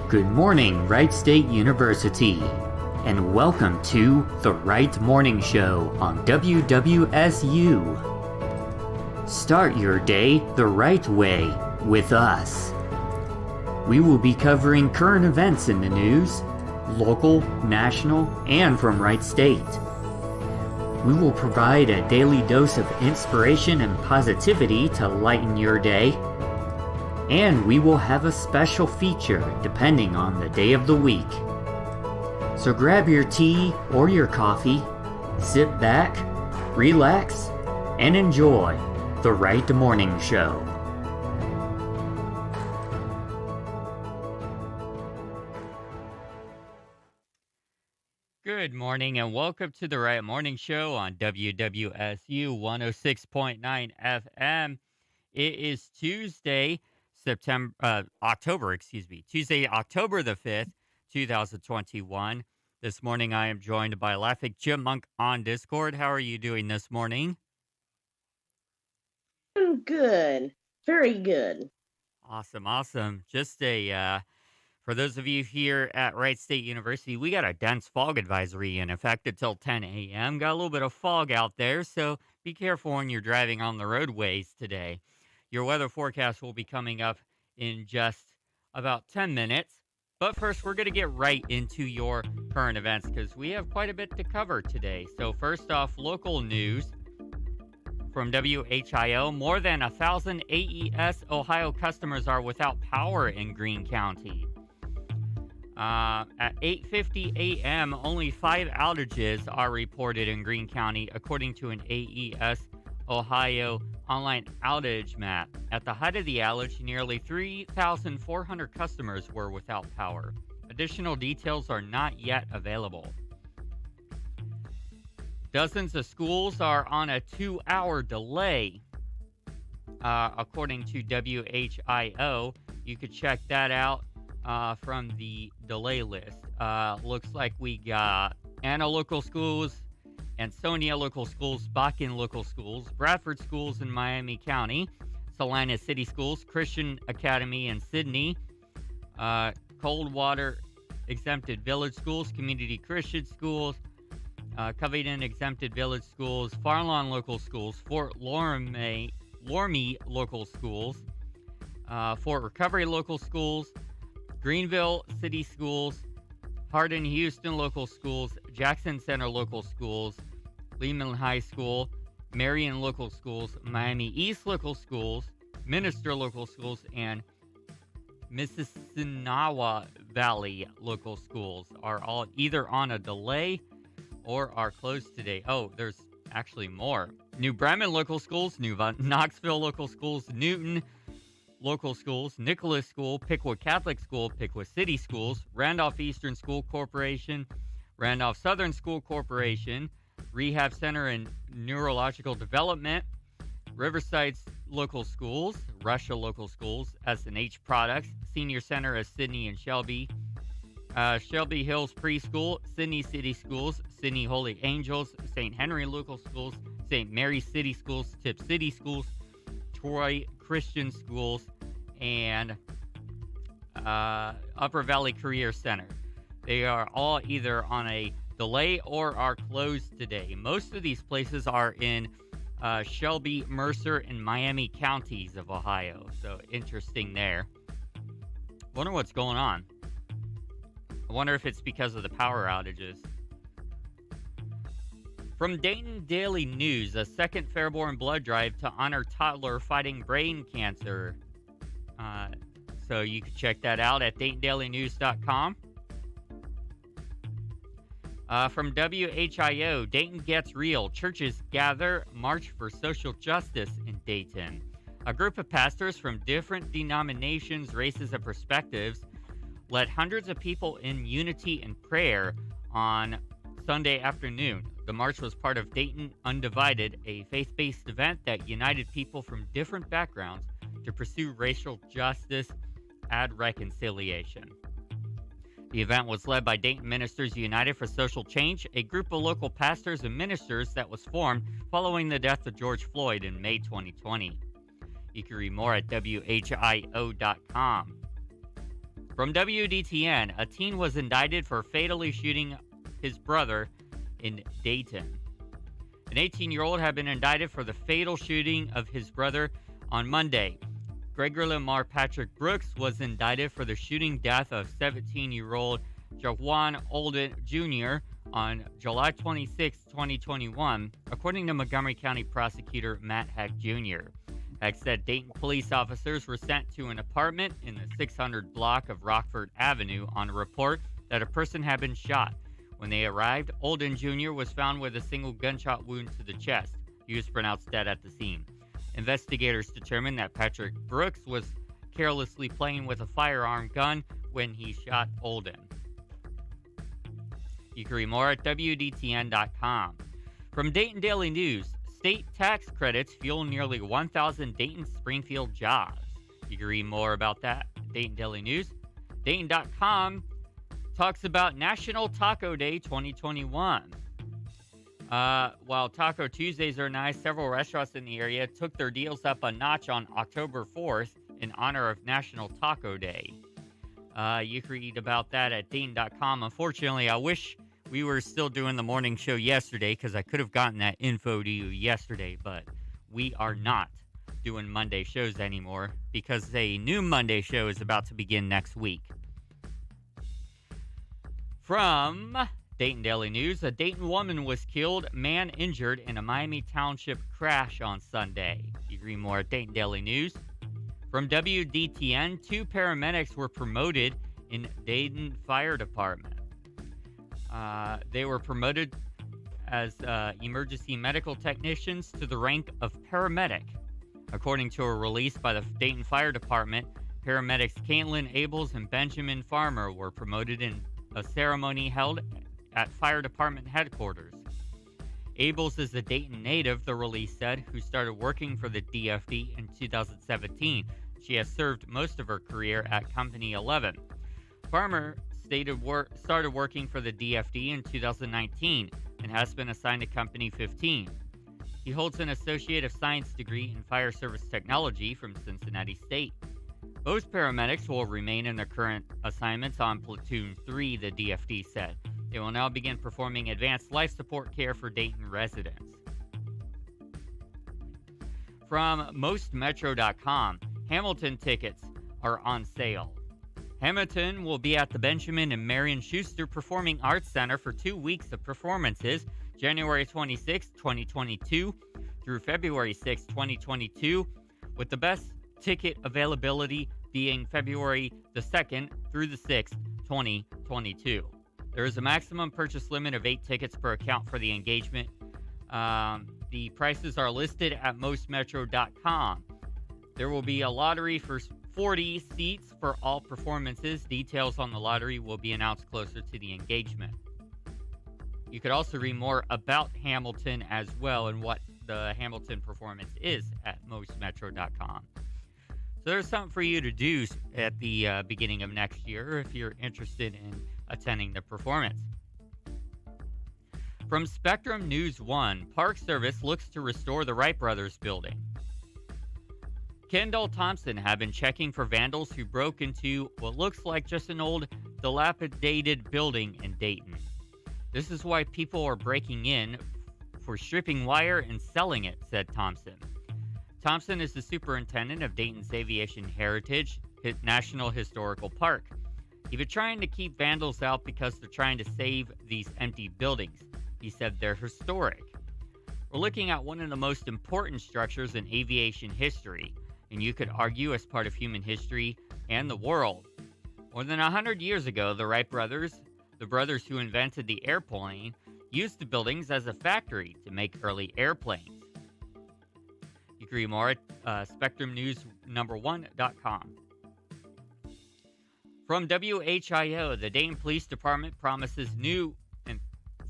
Good morning, Wright State University, and welcome to the Wright Morning Show on WWSU. Start your day the right way with us. We will be covering current events in the news, local, national, and from Wright State. We will provide a daily dose of inspiration and positivity to lighten your day. And we will have a special feature depending on the day of the week. So grab your tea or your coffee, sit back, relax, and enjoy the Wright Morning Show. Good morning and welcome to the Wright Morning Show on WWSU 106.9 FM. It is Tuesday, October the 5th, 2021. This morning I am joined by Laughing Chipmunk on Discord. How are you doing this morning? I'm good. Very good. Awesome. Just for those of you here at Wright State University, we got a dense fog advisory in effect until 10 a.m. Got a little bit of fog out there, so be careful when you're driving on the roadways today. Your weather forecast will be coming up in just about 10 minutes. But first, we're going to get right into your current events because we have quite a bit to cover today. So first off, local news from WHIO. More than 1,000 AES Ohio customers are without power in Greene County. At 8:50 a.m., only 5 outages are reported in Greene County, according to an AES Ohio online outage map. At the height of the outage, nearly 3,400 customers were without power. Additional details are not yet available. Dozens of schools are on a 2-hour delay, according to WHIO. You could check that out from the delay list. Looks like we got Anna Local Schools, Ansonia Local Schools, Bakken Local Schools, Bradford Schools in Miami County, Salina City Schools, Christian Academy in Sydney, Coldwater Exempted Village Schools, Community Christian Schools, Covington Exempted Village Schools, Farlawn Local Schools, Fort Loramie Local Schools, Fort Recovery Local Schools, Greenville City Schools, Hardin Houston Local Schools, Jackson Center Local Schools, Lehman High School, Marion Local Schools, Miami East Local Schools, Minister Local Schools, and Mississinawa Valley Local Schools are all either on a delay or are closed today. Oh, there's actually more. New Bremen Local Schools, New Knoxville Local Schools, Newton Local Schools, Nicholas School, Pickwood Catholic School, Pickwood City Schools, Randolph Eastern School Corporation, Randolph Southern School Corporation, Rehab Center and Neurological Development, Riverside Local Schools, Russia Local Schools, S&H Products, Senior Center of Sydney and Shelby, Shelby Hills Preschool, Sydney City Schools, Sydney Holy Angels, St. Henry Local Schools, St. Mary City Schools, Tip City Schools, Troy Christian Schools, and Upper Valley Career Center. They are all either on a delay or are closed today. Most of these places are in Shelby, Mercer, and Miami counties of Ohio. So interesting there. Wonder what's going on. I wonder if it's because of the power outages. From Dayton Daily News, a second Fairborn blood drive to honor toddler fighting brain cancer. So you can check that out at DaytonDailyNews.com. From WHIO, Dayton gets real. Churches gather, march for social justice in Dayton. A group of pastors from different denominations, races, and perspectives led hundreds of people in unity and prayer on Sunday afternoon. The march was part of Dayton Undivided, a faith-based event that united people from different backgrounds to pursue racial justice and reconciliation. The event was led by Dayton Ministers United for Social Change, a group of local pastors and ministers that was formed following the death of George Floyd in May 2020. You can read more at WHIO.com. From WDTN, a teen was indicted for fatally shooting his brother in Dayton. An 18-year-old had been indicted for the fatal shooting of his brother on Monday. Gregory Lamar Patrick Brooks was indicted for the shooting death of 17-year-old Jaquan Olden Jr. on July 26, 2021, according to Montgomery County Prosecutor Matt Heck Jr. Heck said Dayton police officers were sent to an apartment in the 600 block of Rockford Avenue on a report that a person had been shot. When they arrived, Olden Jr. was found with a single gunshot wound to the chest. He was pronounced dead at the scene. Investigators determined that Patrick Brooks was carelessly playing with a firearm gun when he shot Olden. You can read more at WDTN.com. From Dayton Daily News, state tax credits fuel nearly 1,000 Dayton-Springfield jobs. You can read more about that at Dayton Daily News. Dayton.com talks about National Taco Day 2021. While Taco Tuesdays are nice, several restaurants in the area took their deals up a notch on October 4th in honor of National Taco Day. You can read about that at Dayton.com. Unfortunately, I wish we were still doing the morning show yesterday because I could have gotten that info to you yesterday, but we are not doing Monday shows anymore because a new Monday show is about to begin next week. From Dayton Daily News, a Dayton woman was killed, man injured in a Miami Township crash on Sunday. You can read more at Dayton Daily News. From WDTN, 2 paramedics were promoted in Dayton Fire Department. They were promoted as emergency medical technicians to the rank of paramedic. According to a release by the Dayton Fire Department, paramedics Caitlin Abels and Benjamin Farmer were promoted in a ceremony held at Fire Department headquarters. Abels is a Dayton native, the release said, who started working for the DFD in 2017. She has served most of her career at Company 11. Farmer started working for the DFD in 2019 and has been assigned to Company 15. He holds an Associate of Science degree in Fire Service Technology from Cincinnati State. Both paramedics will remain in their current assignments on Platoon 3, the DFD said. They will now begin performing advanced life support care for Dayton residents. From MostMetro.com, Hamilton tickets are on sale. Hamilton will be at the Benjamin and Marion Schuster Performing Arts Center for 2 weeks of performances, January 26, 2022 through February 6, 2022, with the best ticket availability being February the 2nd through the 6th, 2022. There is a maximum purchase limit of 8 tickets per account for the engagement. The prices are listed at mostmetro.com. There will be a lottery for 40 seats for all performances. Details on the lottery will be announced closer to the engagement. You could also read more about Hamilton as well and what the Hamilton performance is at mostmetro.com. So there's something for you to do at the beginning of next year if you're interested in attending the performance. From Spectrum News 1, Park Service looks to restore the Wright Brothers building. Kendall Thompson have been checking for vandals who broke into what looks like just an old, dilapidated building in Dayton. This is why people are breaking in for stripping wire and selling it, said Thompson. Thompson is the superintendent of Dayton's Aviation Heritage National Historical Park. He's been trying to keep vandals out because they're trying to save these empty buildings. He said they're historic. We're looking at one of the most important structures in aviation history, and you could argue as part of human history and the world. More than 100 years ago, the Wright brothers, the brothers who invented the airplane, used the buildings as a factory to make early airplanes. You can read more at SpectrumNews1.com. From WHIO, the Dayton Police Department promises new and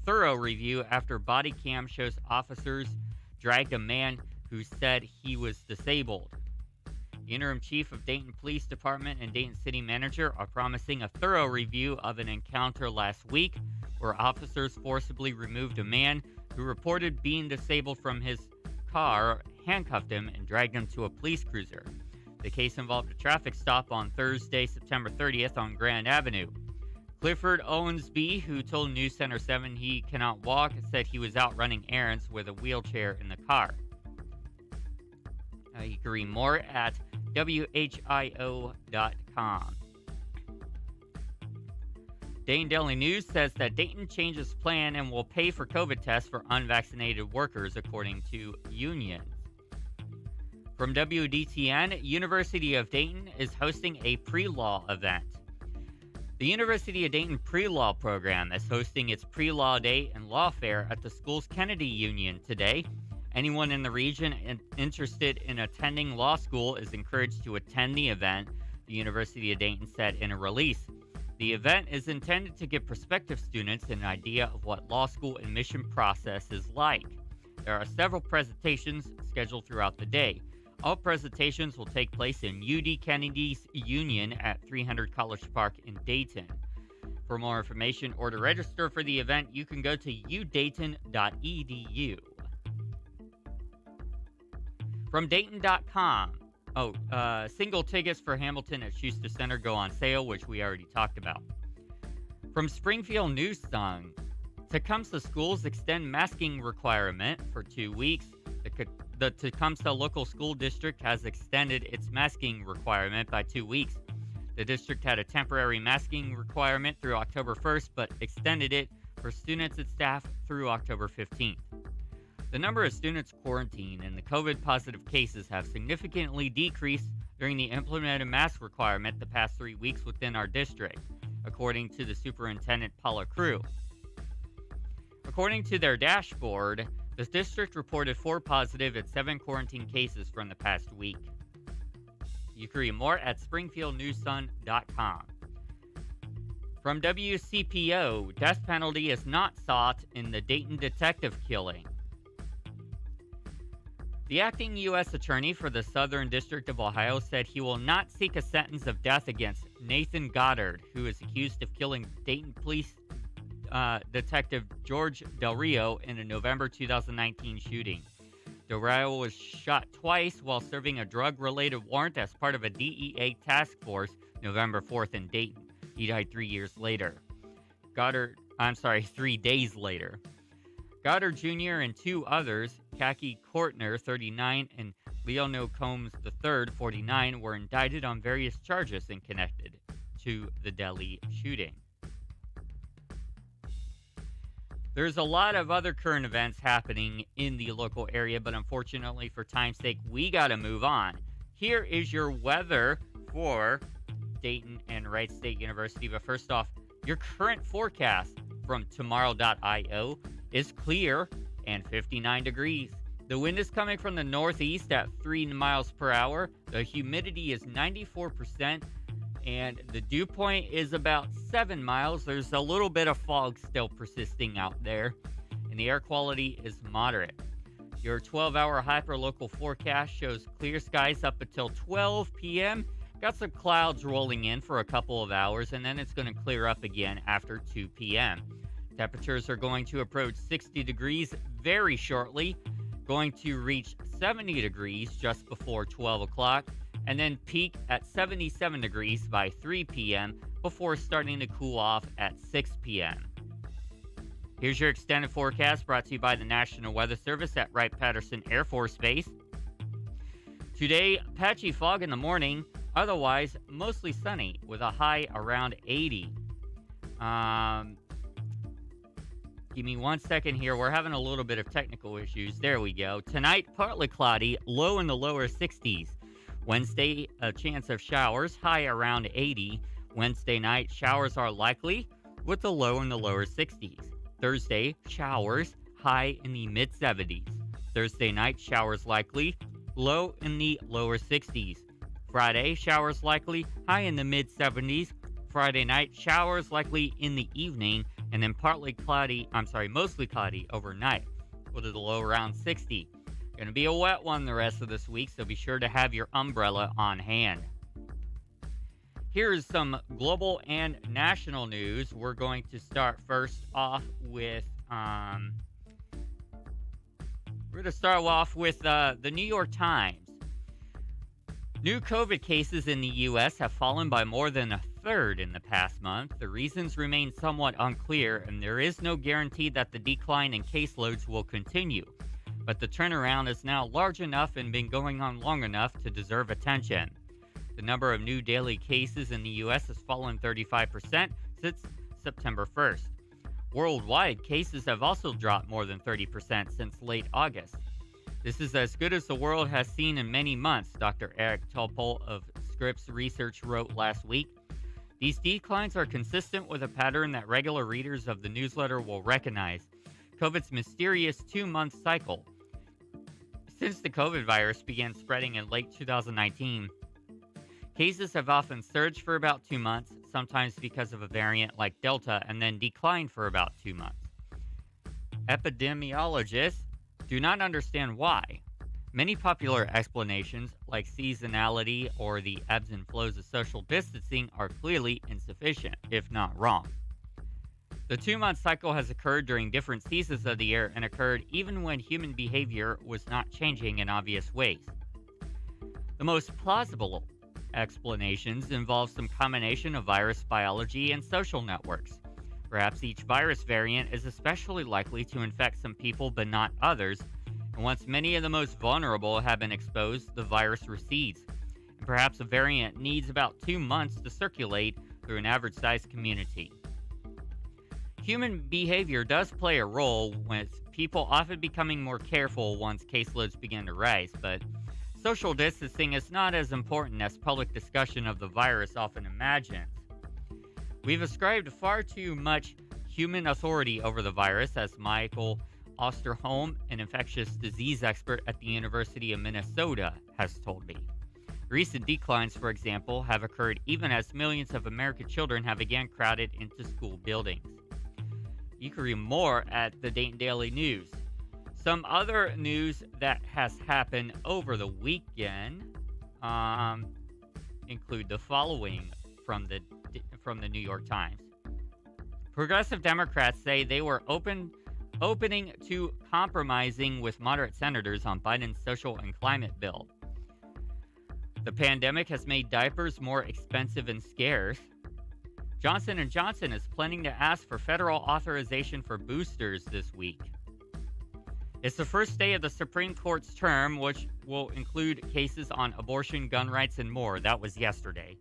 thorough review after body cam shows officers dragged a man who said he was disabled. The interim chief of Dayton Police Department and Dayton City Manager are promising a thorough review of an encounter last week where officers forcibly removed a man who reported being disabled from his car, handcuffed him, and dragged him to a police cruiser. The case involved a traffic stop on Thursday, September 30th on Grand Avenue. Clifford Owensby, who told News Center 7 he cannot walk, said he was out running errands with a wheelchair in the car. You can read more at WHIO.com. Dayton Daily News says that Dayton changes plan and will pay for COVID tests for unvaccinated workers, according to unions. From WDTN, University of Dayton is hosting a pre-law event. The University of Dayton Pre-Law program is hosting its pre-law day and law fair at the school's Kennedy Union today. Anyone in the region interested in attending law school is encouraged to attend the event, the University of Dayton said in a release. The event is intended to give prospective students an idea of what law school admission process is like. There are several presentations scheduled throughout the day. All presentations will take place in UD Kennedy's Union at 300 College Park in Dayton. For more information or to register for the event, you can go to udayton.edu. From Dayton.com, single tickets for Hamilton at Schuster Center go on sale, which we already talked about. From Springfield News Sun, Tecumseh schools extend masking requirement for 2 weeks. The Tecumseh Local School District has extended its masking requirement by 2 weeks. The district had a temporary masking requirement through October 1st, but extended it for students and staff through October 15th. The number of students quarantined and the COVID-positive cases have significantly decreased during the implemented mask requirement the past 3 weeks within our district, according to the superintendent, Paula Crew. According to their dashboard, the district reported 4 positive and 7 quarantine cases from the past week. You can read more at springfieldnewssun.com. From WCPO, death penalty is not sought in the Dayton detective killing. The acting U.S. attorney for the Southern District of Ohio said he will not seek a sentence of death against Nathan Goddard, who is accused of killing Dayton Police Detective George Del Rio in a November 2019 shooting. Del Rio was shot twice while serving a drug-related warrant as part of a DEA task force November 4th in Dayton. He died 3 days later. Goddard Jr. and 2 others, Kaki Kortner, 39, and Leono Combs III, 49, were indicted on various charges and connected to the Delhi shooting. There's a lot of other current events happening in the local area, but unfortunately for time's sake, we got to move on. Here is your weather for Dayton and Wright State University. But first off, your current forecast from tomorrow.io is clear and 59 degrees. The wind is coming from the northeast at 3 miles per hour. The humidity is 94%. And the dew point is about 7 miles. There's a little bit of fog still persisting out there. And the air quality is moderate. Your 12-hour hyperlocal forecast shows clear skies up until 12 p.m. Got some clouds rolling in for a couple of hours, and then it's going to clear up again after 2 p.m. Temperatures are going to approach 60 degrees very shortly, going to reach 70 degrees just before 12 o'clock. And then peak at 77 degrees by 3 p.m. before starting to cool off at 6 p.m. Here's your extended forecast brought to you by the National Weather Service at Wright-Patterson Air Force Base. Today, patchy fog in the morning, otherwise mostly sunny with a high around 80. Give me 1 second here. We're having a little bit of technical issues. There we go. Tonight, partly cloudy, low in the lower 60s. Wednesday, a chance of showers, high around 80. Wednesday night, showers are likely with a low in the lower 60s. Thursday, showers, high in the mid-70s. Thursday night, showers likely, low in the lower 60s. Friday, showers likely, high in the mid-70s. Friday night, showers likely in the evening, and then mostly cloudy overnight with a low around 60. Going to be a wet one the rest of this week, so be sure to have your umbrella on hand. Here's some global and national news. We're going to start first off with the New York Times. New COVID cases in the U.S. have fallen by more than a third in the past month. The reasons remain somewhat unclear, and there is no guarantee that the decline in caseloads will continue. But the turnaround is now large enough and been going on long enough to deserve attention. The number of new daily cases in the U.S. has fallen 35% since September 1st. Worldwide, cases have also dropped more than 30% since late August. This is as good as the world has seen in many months, Dr. Eric Topol of Scripps Research wrote last week. These declines are consistent with a pattern that regular readers of the newsletter will recognize: COVID's mysterious 2-month cycle. Since the COVID virus began spreading in late 2019, cases have often surged for about 2 months, sometimes because of a variant like Delta, and then declined for about 2 months. Epidemiologists do not understand why. Many popular explanations, like seasonality or the ebbs and flows of social distancing, are clearly insufficient, if not wrong. The 2-month cycle has occurred during different seasons of the year and occurred even when human behavior was not changing in obvious ways. The most plausible explanations involve some combination of virus biology and social networks. Perhaps each virus variant is especially likely to infect some people but not others, and once many of the most vulnerable have been exposed, the virus recedes. And perhaps a variant needs about 2 months to circulate through an average-sized community. Human behavior does play a role, with people often becoming more careful once caseloads begin to rise, but social distancing is not as important as public discussion of the virus often imagines. We've ascribed far too much human authority over the virus, as Michael Osterholm, an infectious disease expert at the University of Minnesota, has told me. Recent declines, for example, have occurred even as millions of American children have again crowded into school buildings. You can read more at the Dayton Daily News. Some other news that has happened over the weekend include the following from the New York Times. Progressive Democrats say they were opening to compromising with moderate senators on Biden's social and climate bill. The pandemic has made diapers more expensive and scarce. Johnson & Johnson is planning to ask for federal authorization for boosters this week. It's the first day of the Supreme Court's term, which will include cases on abortion, gun rights, and more. That was yesterday.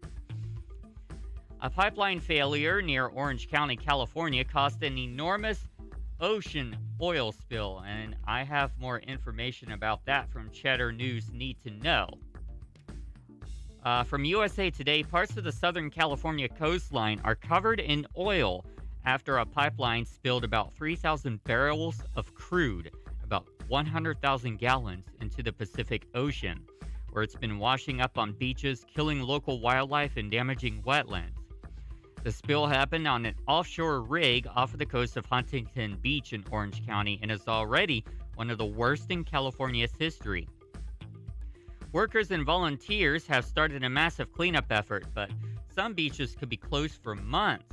A pipeline failure near Orange County, California, caused an enormous ocean oil spill, and I have more information about that from Cheddar News Need to Know. From USA Today, parts of the Southern California coastline are covered in oil after a pipeline spilled about 3,000 barrels of crude, about 100,000 gallons, into the Pacific Ocean, where it's been washing up on beaches, killing local wildlife and damaging wetlands. The spill happened on an offshore rig off of the coast of Huntington Beach in Orange County and is already one of the worst in California's history. Workers and volunteers have started a massive cleanup effort, but some beaches could be closed for months.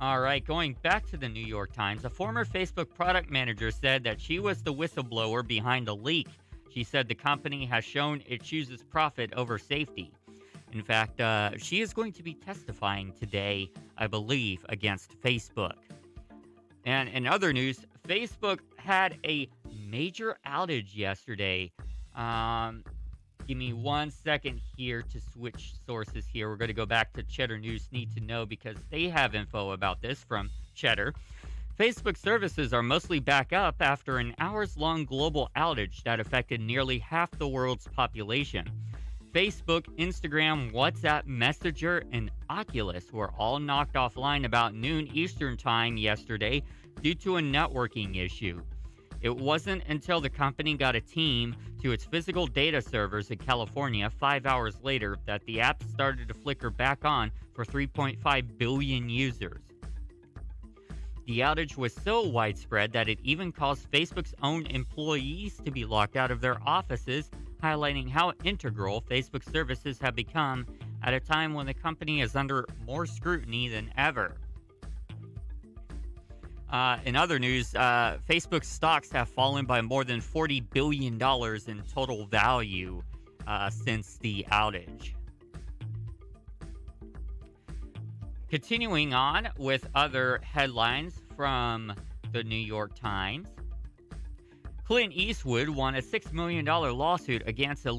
All right, going back to the New York Times, a former Facebook product manager said that she was the whistleblower behind the leak. She said the company has shown it chooses profit over safety. In fact, she is going to be testifying today, I believe, against Facebook. And in other news, Facebook had a major outage yesterday. Give me 1 second here to switch sources here. We're going to go back to Cheddar News Need to Know because they have info about this from Cheddar. Facebook services are mostly back up after an hours-long global outage that affected nearly half the world's population. Facebook, Instagram, WhatsApp, Messenger, and Oculus were all knocked offline about noon Eastern Time yesterday due to a networking issue. It wasn't until the company got a team to its physical data servers in California 5 hours later that the app started to flicker back on for 3.5 billion users. The outage was so widespread that it even caused Facebook's own employees to be locked out of their offices, highlighting how integral Facebook services have become at a time when the company is under more scrutiny than ever. In other news, Facebook stocks have fallen by more than $40 billion in total value since the outage. Continuing on with other headlines from the New York Times. Clint Eastwood won a $6 million lawsuit against a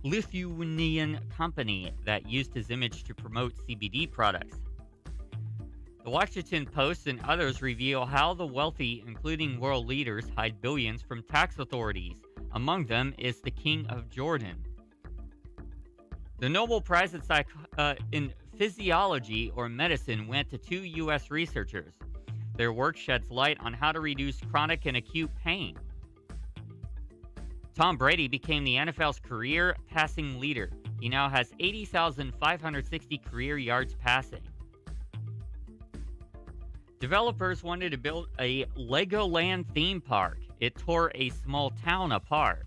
Lithuanian company that used his image to promote CBD products. The Washington Post and others reveal how the wealthy, including world leaders, hide billions from tax authorities. Among them is the King of Jordan. The Nobel Prize in Physiology or Medicine went to 2 U.S. researchers. Their work sheds light on how to reduce chronic and acute pain. Tom Brady became the NFL's career passing leader. He now has 80,560 career yards passing. Developers wanted to build a Legoland theme park. It tore a small town apart.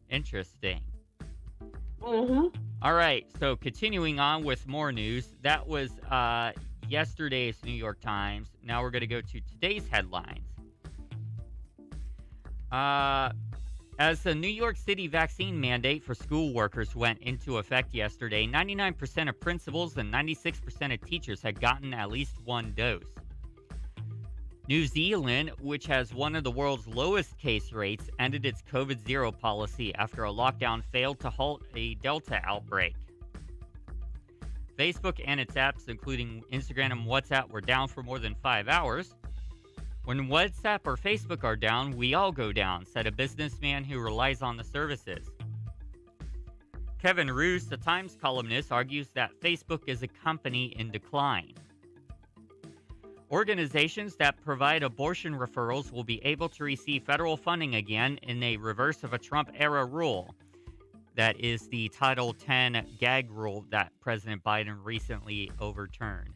Interesting. Mm-hmm. All right, so continuing on with more news. That was yesterday's New York Times. Now we're going to go to today's headlines. As the New York City vaccine mandate for school workers went into effect yesterday, 99% of principals and 96% of teachers had gotten at least one dose. New Zealand, which has one of the world's lowest case rates, ended its COVID-0 policy after a lockdown failed to halt a Delta outbreak. Facebook and its apps, including Instagram and WhatsApp, were down for more than 5 hours. When WhatsApp or Facebook are down, we all go down, said a businessman who relies on the services. Kevin Roose, the Times columnist, argues that Facebook is a company in decline. Organizations that provide abortion referrals will be able to receive federal funding again in a reverse of a Trump-era rule. That is the Title X gag rule that President Biden recently overturned.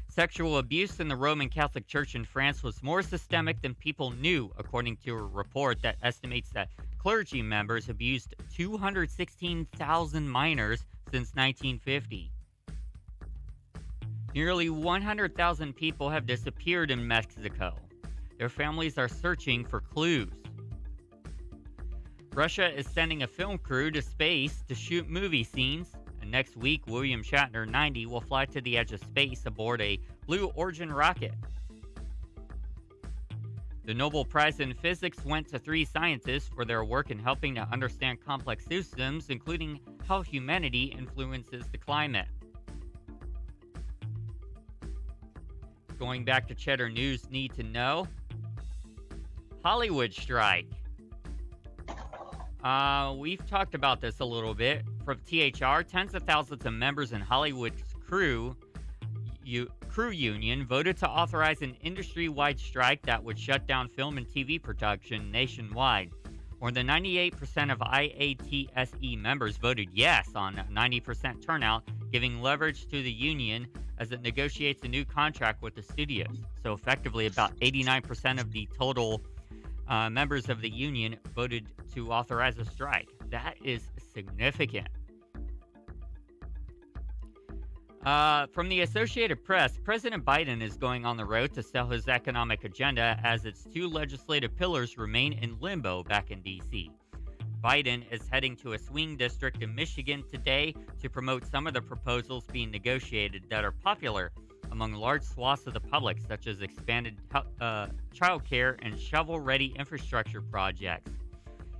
Sexual abuse in the Roman Catholic Church in France was more systemic than people knew, according to a report that estimates that clergy members abused 216,000 minors since 1950. Nearly 100,000 people have disappeared in Mexico. Their families are searching for clues. Russia is sending a film crew to space to shoot movie scenes. And next week, William Shatner, 90, will fly to the edge of space aboard a Blue Origin rocket. The Nobel Prize in Physics went to 3 scientists for their work in helping to understand complex systems, including how humanity influences the climate. Going back to Cheddar News Need to Know. Hollywood strike. We've talked about this a little bit. From THR, tens of thousands of members in Hollywood's crew union voted to authorize an industry-wide strike that would shut down film and TV production nationwide. More than 98% of IATSE members voted yes on a 90% turnout, giving leverage to the union as it negotiates a new contract with the studios. So effectively, about 89% of the total members of the union voted to authorize a strike. That is significant. From the Associated Press, President Biden is going on the road to sell his economic agenda as its 2 legislative pillars remain in limbo back in D.C. Biden is heading to a swing district in Michigan today to promote some of the proposals being negotiated that are popular among large swaths of the public, such as expanded childcare and shovel-ready infrastructure projects.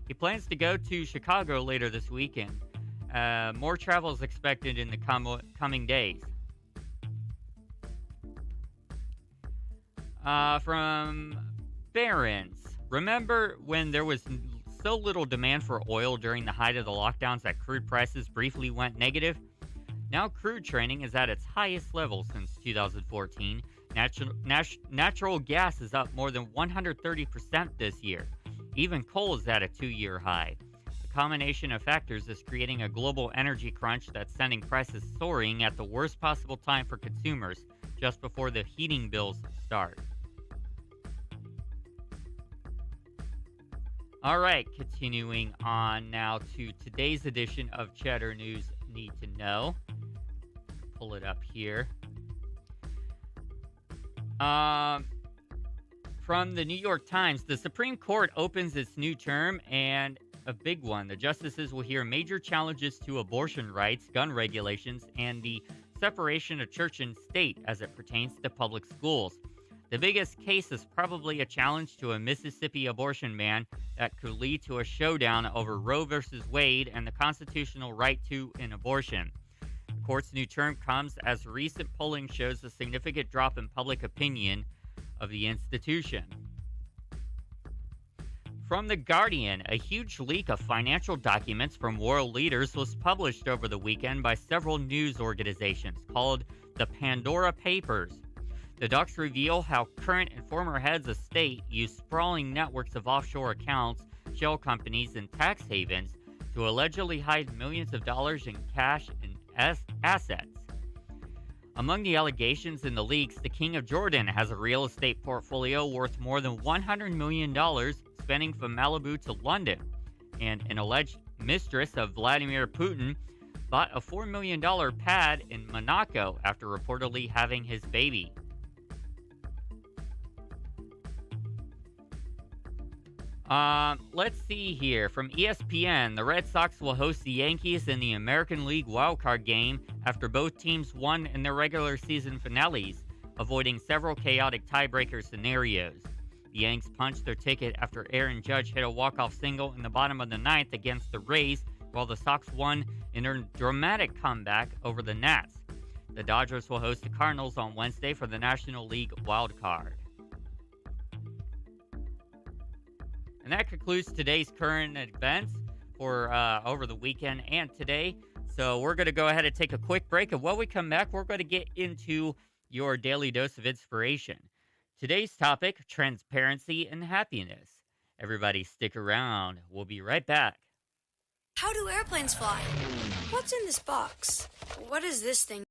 He plans to go to Chicago later this weekend. More travel is expected in the coming days. From Barron's. Remember when there was so little demand for oil during the height of the lockdowns that crude prices briefly went negative? Now crude trading is at its highest level since 2014. Natural gas is up more than 130% this year. Even coal is at a 2-year high. The combination of factors is creating a global energy crunch that's sending prices soaring at the worst possible time for consumers, just before the heating bills start. All right, continuing on now to today's edition of Cheddar News Need to Know. pull it up here. Um, from the New York Times, the Supreme Court opens its new term, and a big one. The justices will hear major challenges to abortion rights, gun regulations, and the separation of church and state as it pertains to public schools. The biggest case is probably a challenge to a Mississippi abortion ban that could lead to a showdown over Roe versus Wade and the constitutional right to an abortion. The court's new term comes as recent polling shows a significant drop in public opinion of the institution. From The Guardian, a huge leak of financial documents from world leaders was published over the weekend by several news organizations called the Pandora Papers. The docs reveal how current and former heads of state use sprawling networks of offshore accounts, shell companies, and tax havens to allegedly hide millions of dollars in cash and assets. Among the allegations in the leaks, the King of Jordan has a real estate portfolio worth more than $100 million, spanning from Malibu to London, and an alleged mistress of Vladimir Putin bought a $4 million pad in Monaco after reportedly having his baby. Let's see here. From ESPN, the Red Sox will host the Yankees in the American League wildcard game after both teams won in their regular season finales, avoiding several chaotic tiebreaker scenarios. The Yanks punched their ticket after Aaron Judge hit a walk-off single in the bottom of the ninth against the Rays, while the Sox won in a dramatic comeback over the Nats. The Dodgers will host the Cardinals on Wednesday for the National League wildcard. And that concludes today's current events for over the weekend and today. So we're going to go ahead and take a quick break. And when we come back, we're going to get into your daily dose of inspiration. Today's topic, transparency and happiness. Everybody stick around. We'll be right back. How do airplanes fly? What's in this box? What is this thing?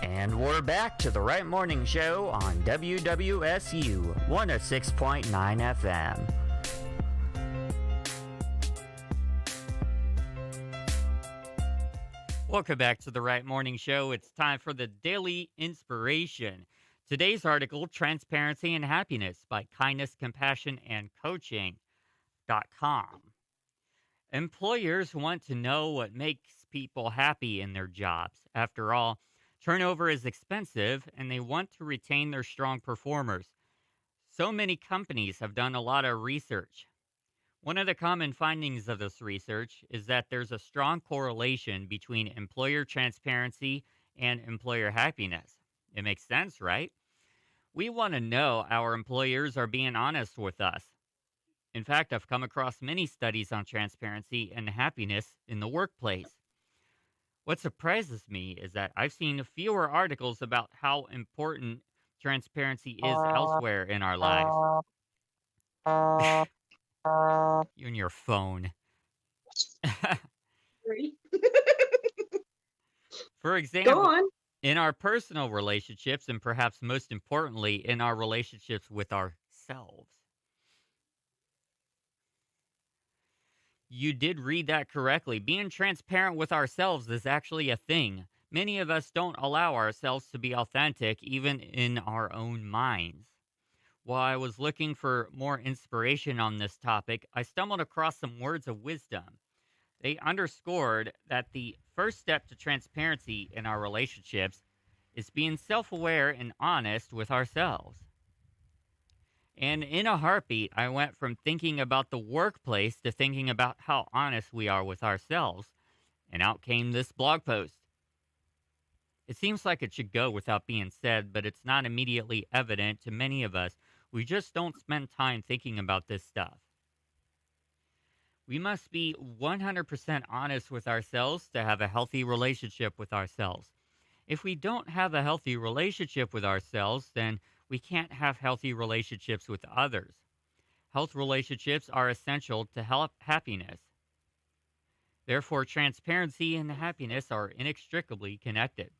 And we're back to the Wright Morning Show on WWSU 106.9 FM. Welcome back to the Wright Morning Show. It's time for the Daily Inspiration. Today's article, Transparency and Happiness by Kindness, Compassion, and Coaching.com. Employers want to know what makes people happy in their jobs. After all, turnover is expensive, and they want to retain their strong performers. So many companies have done a lot of research. One of the common findings of this research is that there's a strong correlation between employer transparency and employer happiness. It makes sense, right? We want to know our employers are being honest with us. In fact, I've come across many studies on transparency and happiness in the workplace. What surprises me is that I've seen fewer articles about how important transparency is elsewhere in our lives. You and your phone. For Go example, on. in our personal relationships, and perhaps most importantly, in our relationships with ourselves. You did read that correctly. Being transparent with ourselves is actually a thing. Many of us don't allow ourselves to be authentic, even in our own minds. While I was looking for more inspiration on this topic, I stumbled across some words of wisdom. They underscored that the first step to transparency in our relationships is being self aware and honest with ourselves. And in a heartbeat, I went from thinking about the workplace to thinking about how honest we are with ourselves. And out came this blog post. It seems like it should go without being said, but it's not immediately evident to many of us. We just don't spend time thinking about this stuff. We must be 100% honest with ourselves to have a healthy relationship with ourselves. If we don't have a healthy relationship with ourselves, then we can't have healthy relationships with others. Health relationships are essential to happiness. Therefore, transparency and happiness are inextricably connected.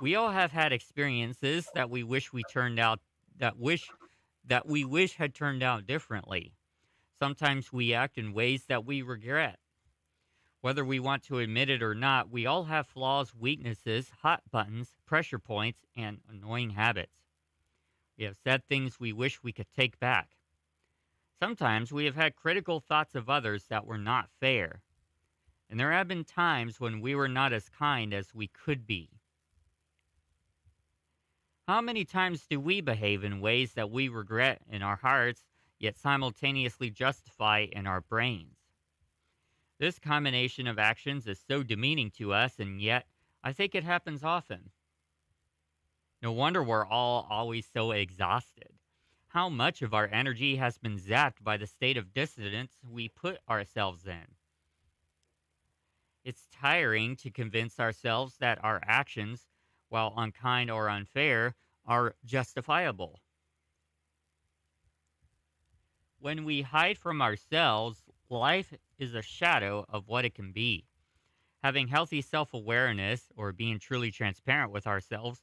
We all have had experiences that we wish we turned out that we wish had turned out differently. Sometimes we act in ways that we regret. Whether we want to admit it or not, we all have flaws, weaknesses, hot buttons, pressure points, and annoying habits. We have said things we wish we could take back. Sometimes we have had critical thoughts of others that were not fair. And there have been times when we were not as kind as we could be. How many times do we behave in ways that we regret in our hearts, yet simultaneously justify in our brains? This combination of actions is so demeaning to us, and yet I think it happens often. No wonder we're all always so exhausted. How much of our energy has been zapped by the state of dissonance we put ourselves in? It's tiring to convince ourselves that our actions, while unkind or unfair, are justifiable. When we hide from ourselves, life is a shadow of what it can be. Having healthy self awareness, or being truly transparent with ourselves,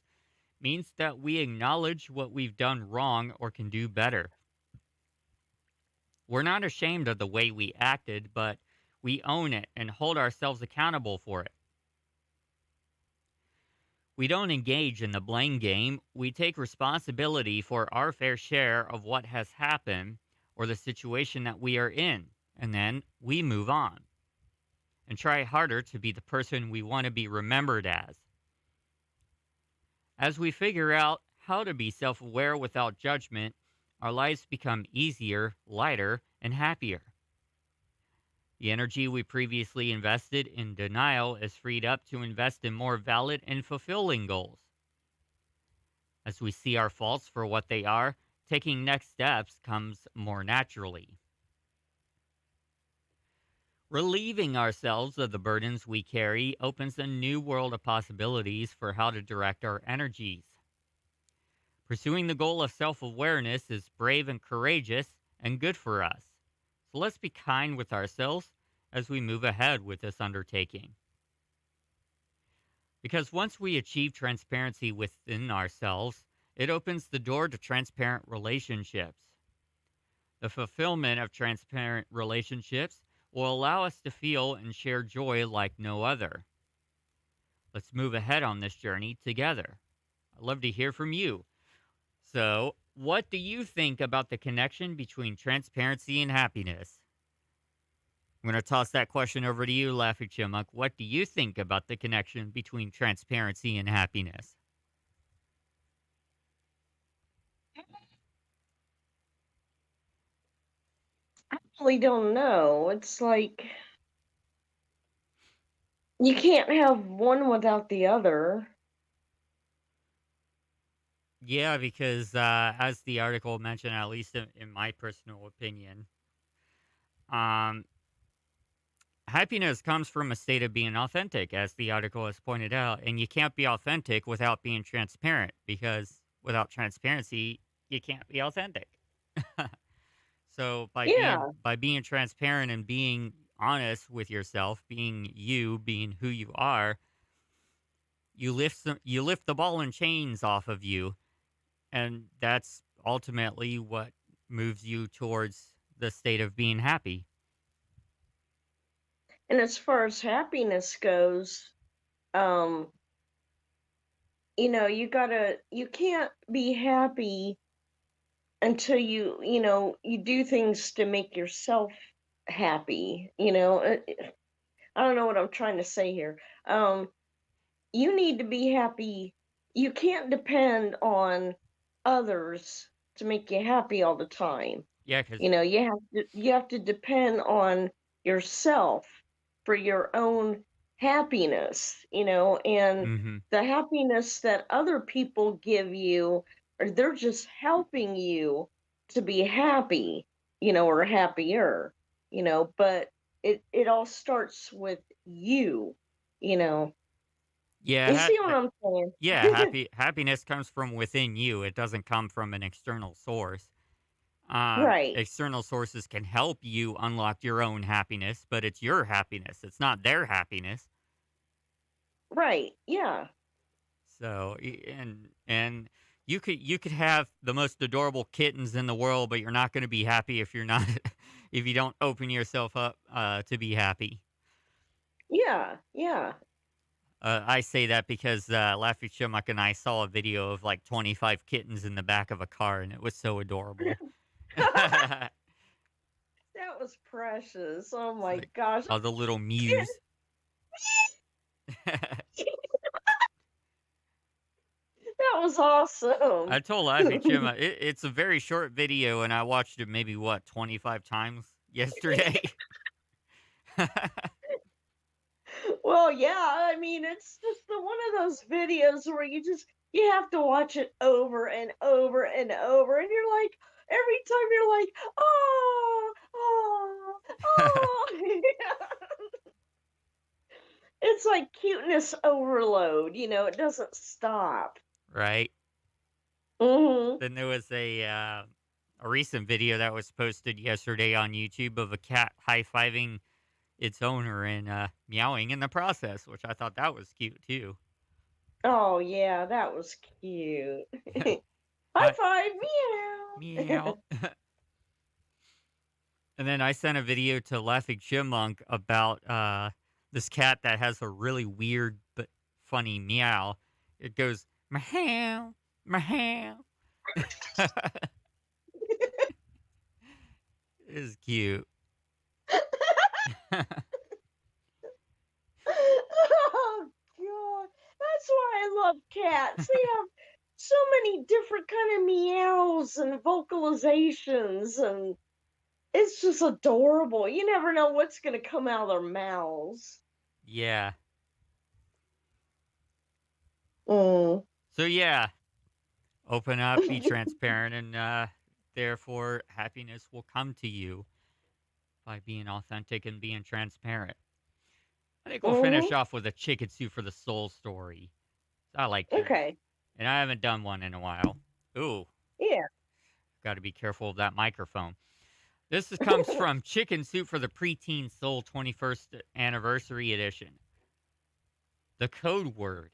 means that we acknowledge what we've done wrong or can do better. We're not ashamed of the way we acted, but we own it and hold ourselves accountable for it. We don't engage in the blame game. We take responsibility for our fair share of what has happened or the situation that we are in, and then we move on and try harder to be the person we want to be remembered as. As we figure out how to be self aware without judgment, our lives become easier, lighter, and happier. The energy we previously invested in denial is freed up to invest in more valid and fulfilling goals. As we see our faults for what they are, taking next steps comes more naturally. Relieving ourselves of the burdens we carry opens a new world of possibilities for how to direct our energies. Pursuing the goal of self-awareness is brave and courageous and good for us. So let's be kind with ourselves as we move ahead with this undertaking. Because once we achieve transparency within ourselves, it opens the door to transparent relationships. The fulfillment of transparent relationships will allow us to feel and share joy like no other. Let's move ahead on this journey together. I'd love to hear from you. So, what do you think about the connection between transparency and happiness? I'm going to toss that question over to you, Laffy Chipmunk. What do you think about the connection between transparency and happiness? I really don't know. It's like you can't have one without the other. Yeah, because as the article mentioned, at least in my personal opinion, um, happiness comes from a state of being authentic, as the article has pointed out. And you can't be authentic without being transparent, because without transparency, you can't be authentic. So Yeah. by being transparent and being honest with yourself, being you, being who you are, you lift the ball and chains off of you, and that's ultimately what moves you towards the state of being happy. And as far as happiness goes, um, you can't be happy until you do things to make yourself happy. I don't know what I'm trying to say here. Um, you need to be happy. You can't depend on others to make you happy all the time. Yeah, because You have to depend on yourself for your own happiness, and mm-hmm. the happiness that other people give you, or they're just helping you to be happy, or happier, but it all starts with you, you know. Yeah, You see what I'm yeah, saying? happiness comes from within you. It doesn't come from an external source. Right. External sources can help you unlock your own happiness, but it's your happiness. It's not their happiness. Right. Yeah. So, and you could have the most adorable kittens in the world, but you're not going to be happy if you're not if you don't open yourself up to be happy. Yeah. Yeah. I say that because Laffy Chipmunk and I saw a video of like 25 kittens in the back of a car, and it was so adorable. It's That was precious. Oh my like gosh. all the little mews. That was awesome. I told Laffy Chipmunk it's a very short video, and I watched it maybe 25 times yesterday. Well, yeah, I mean, it's just one of those videos where you have to watch it over and over and over, and you're like, every time you're like, oh, oh, oh. It's like cuteness overload, it doesn't stop. Right? Hmm. Then there was a recent video that was posted yesterday on YouTube of a cat high fiving its owner and meowing in the process, which I thought that was cute too. Oh, yeah, that was cute. High Hi, five, meow. meow. And then I sent a video to Laughing Chipmunk about this cat that has a really weird but funny meow. It goes meow, meow. It's cute. Oh god. That's why I love cats. They have so many different kind of meows and vocalizations, and it's just adorable. You never know what's going to come out of their mouths. Yeah. Mm. So yeah, open up, be transparent, and therefore happiness will come to you by being authentic and being transparent. I think we'll finish Mhm. off with a chicken soup for the soul story. I like these, Okay. and I haven't done one in a while. Ooh, Yeah. got to be careful of that microphone. Comes from Chicken Soup for the Preteen Soul 21st Anniversary Edition. The code word.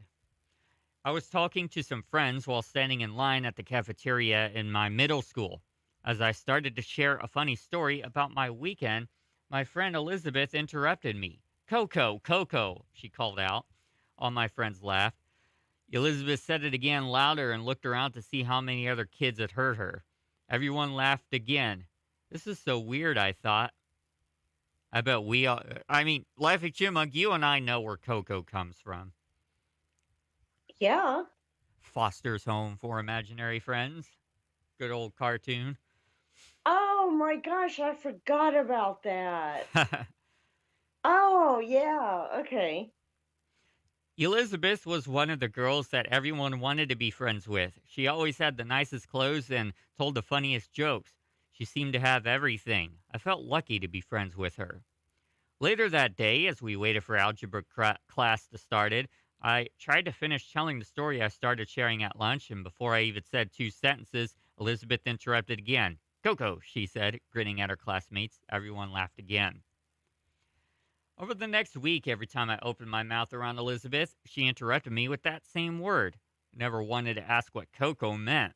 I was talking to some friends while standing in line at the cafeteria in my middle school. As I started to share a funny story about my weekend, my friend Elizabeth interrupted me. Coco, Coco, she called out. All my friends laughed. Elizabeth said it again louder and looked around to see how many other kids had heard her. Everyone laughed again. This is so weird, I thought. I bet we all, I mean, Laughing Chipmunk, you and I know where Coco comes from. Yeah. Foster's Home for Imaginary Friends. Good old cartoon. Oh my gosh, I forgot about that. Oh, yeah. Okay. Elizabeth was one of the girls that everyone wanted to be friends with. She always had the nicest clothes and told the funniest jokes. She seemed to have everything. I felt lucky to be friends with her. Later that day, as we waited for algebra class to start, I tried to finish telling the story I started sharing at lunch, and before I even said two sentences, Elizabeth interrupted again. Coco, she said, grinning at her classmates. Everyone laughed again. Over the next week, every time I opened my mouth around Elizabeth, she interrupted me with that same word. I never wanted to ask what Coco meant.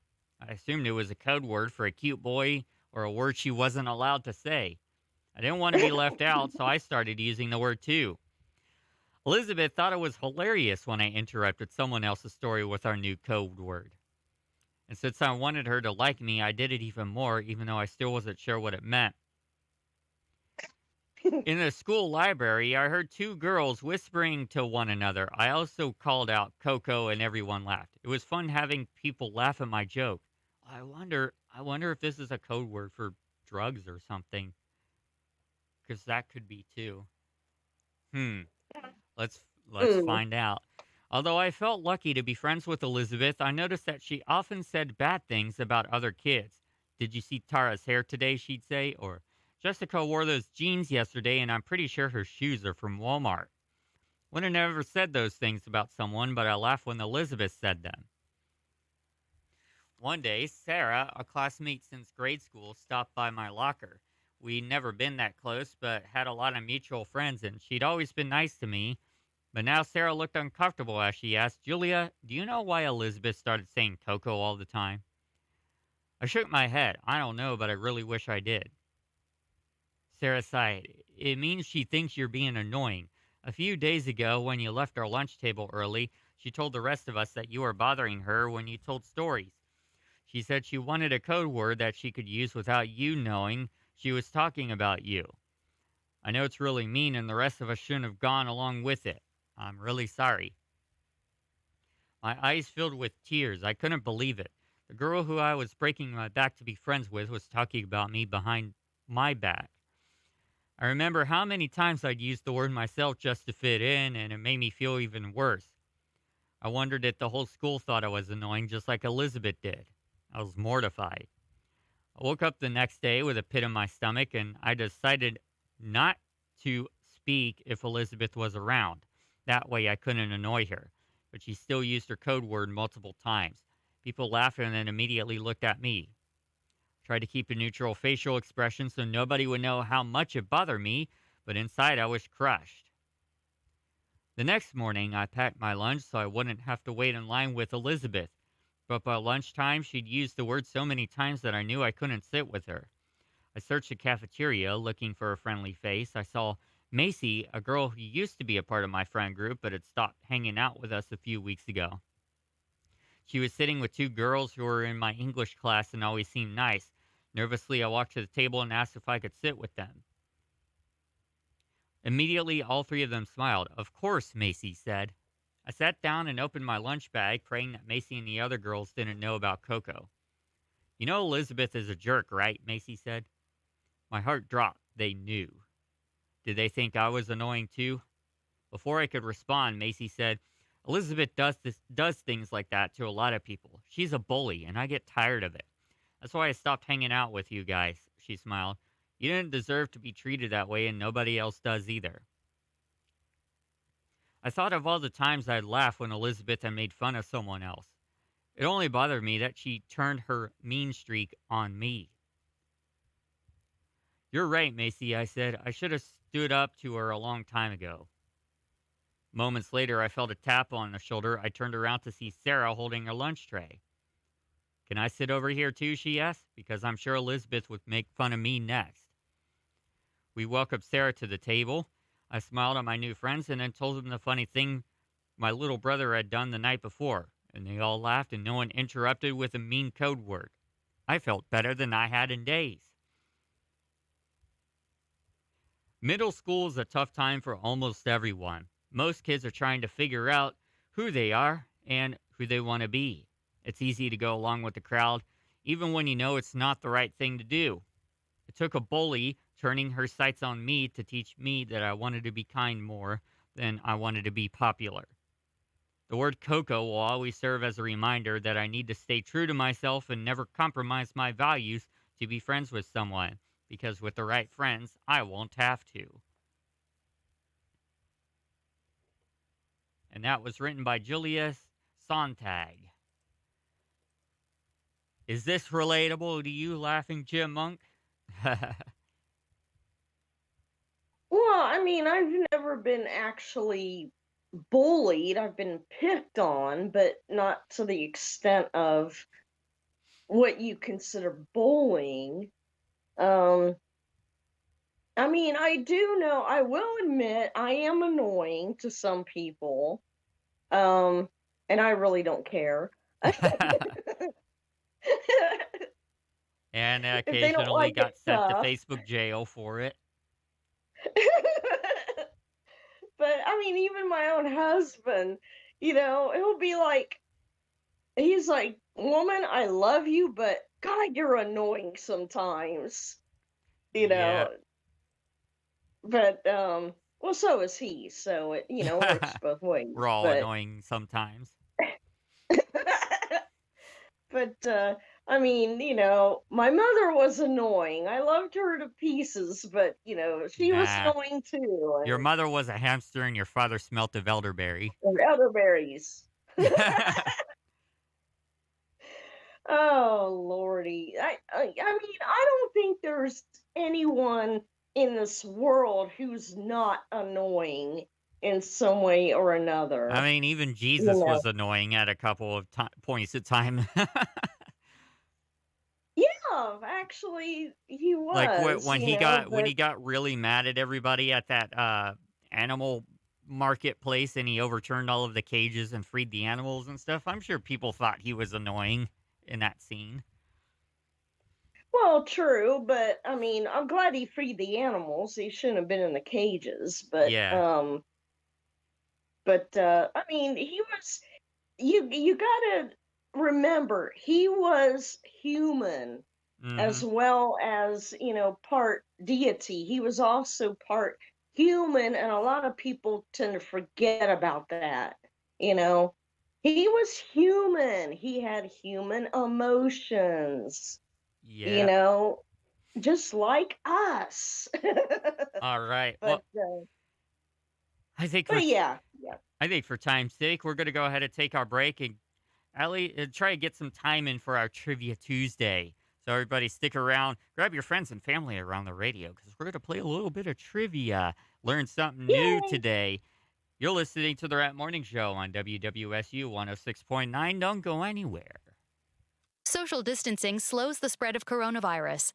I assumed it was a code word for a cute boy or a word she wasn't allowed to say. I didn't want to be left out, so I started using the word too. Elizabeth thought it was hilarious when I interrupted someone else's story with our new code word. And since I wanted her to like me, I did it even more, even though I still wasn't sure what it meant. In the school library, I heard two girls whispering to one another. I also called out Coco and everyone laughed. It was fun having people laugh at my joke. I wonder if this is a code word for drugs or something, because that could be too. Hmm. Let's Mm. find out. Although I felt lucky to be friends with Elizabeth, I noticed that she often said bad things about other kids. Did you see Tara's hair today? She'd say, or Jessica wore those jeans yesterday, and I'm pretty sure her shoes are from Walmart. Would have never said those things about someone, but I laughed when Elizabeth said them. One day, Sarah, a classmate since grade school, stopped by my locker. We'd never been that close, but had a lot of mutual friends, and she'd always been nice to me. But now Sarah looked uncomfortable as she asked, Julia, do you know why Elizabeth started saying Coco all the time? I shook my head. I don't know, but I really wish I did. Sarah sighed. It means she thinks you're being annoying. A few days ago, when you left our lunch table early, she told the rest of us that you were bothering her when you told stories. She said she wanted a code word that she could use without you knowing she was talking about you. I know it's really mean, and the rest of us shouldn't have gone along with it. I'm really sorry. My eyes filled with tears. I couldn't believe it. The girl who I was breaking my back to be friends with was talking about me behind my back. I remember how many times I'd used the word myself just to fit in, and it made me feel even worse. I wondered if the whole school thought I was annoying just like Elizabeth did. I was mortified. I woke up the next day with a pit in my stomach, and I decided not to speak if Elizabeth was around. That way I couldn't annoy her. But she still used her code word multiple times. People laughed and then immediately looked at me. Tried to keep a neutral facial expression so nobody would know how much it bothered me, but inside I was crushed. The next morning, I packed my lunch so I wouldn't have to wait in line with Elizabeth. But by lunchtime, she'd used the word so many times that I knew I couldn't sit with her. I searched the cafeteria looking for a friendly face. I saw Macy, a girl who used to be a part of my friend group but had stopped hanging out with us a few weeks ago. She was sitting with two girls who were in my English class and always seemed nice. Nervously, I walked to the table and asked if I could sit with them. Immediately, all three of them smiled. Of course, Macy said. I sat down and opened my lunch bag, praying that Macy and the other girls didn't know about Coco. You know Elizabeth is a jerk, right? Macy said. My heart dropped. They knew. Did they think I was annoying too? Before I could respond, Macy said, Elizabeth does things like that to a lot of people. She's a bully, and I get tired of it. That's why I stopped hanging out with you guys, she smiled. You didn't deserve to be treated that way, and nobody else does either. I thought of all the times I'd laughed when Elizabeth had made fun of someone else. It only bothered me that she turned her mean streak on me. You're right, Macy, I said. I should have stood up to her a long time ago. Moments later, I felt a tap on the shoulder. I turned around to see Sarah holding her lunch tray. Can I sit over here too, she asked, because I'm sure Elizabeth would make fun of me next. We welcomed Sarah to the table. I smiled at my new friends and then told them the funny thing my little brother had done the night before, and they all laughed and no one interrupted with a mean code word. I felt better than I had in days. Middle school is a tough time for almost everyone. Most kids are trying to figure out who they are and who they want to be. It's easy to go along with the crowd, even when you know it's not the right thing to do. It took a bully turning her sights on me to teach me that I wanted to be kind more than I wanted to be popular. The word Coco will always serve as a reminder that I need to stay true to myself and never compromise my values to be friends with someone, because with the right friends, I won't have to. And that was written by Julia Sontag. Is this relatable to you, Laughing Chipmunk? Well, I mean, I've never been actually bullied. I've been picked on, but not to the extent of what you consider bullying. Um, I mean, I do know, I will admit, I am annoying to some people. Um, and I really don't care. And If they don't occasionally like it, got sent to tough. Facebook jail for it. But I mean, even my own husband, he'll be like, he's like, "Woman, I love you, but God, you're annoying sometimes." You Yeah. know, but well, so is he. So it works both We're ways. all But annoying sometimes. but I mean, my mother was annoying. I loved her to pieces, but she was Nah. annoying too. Your And mother was a hamster and your father smelt of elderberry. elderberries. Oh lordy, I mean, I don't think there's anyone in this world who's not annoying in some way or I another. mean, even You Jesus know, was annoying at a couple of points of time. yeah, actually, he Like was. when he got But really mad at everybody at that animal marketplace and he overturned all of the cages and freed the animals and stuff. I'm sure people thought he was annoying in that scene. well, true, but I mean, I'm glad he freed the animals. He shouldn't have been in the cages, Yeah. but I mean, he was. You gotta remember, he was human Mhm. as well as part deity. He was also part human, and a lot of people tend to forget about that. You know, he was human. He had human emotions. You Yeah. know, just like us. All right. but Well, I think for but yeah, yeah. I think for time's sake, we're going to go ahead and take our break and Allie, try to get some time in for our Trivia Tuesday. So everybody stick around. Grab your friends and family around the radio because we're going to play a little bit of trivia. Learn something new Yay! today. You're listening to the Rat Morning Show on WWSU 106.9. Don't go anywhere. Social distancing slows the spread of coronavirus.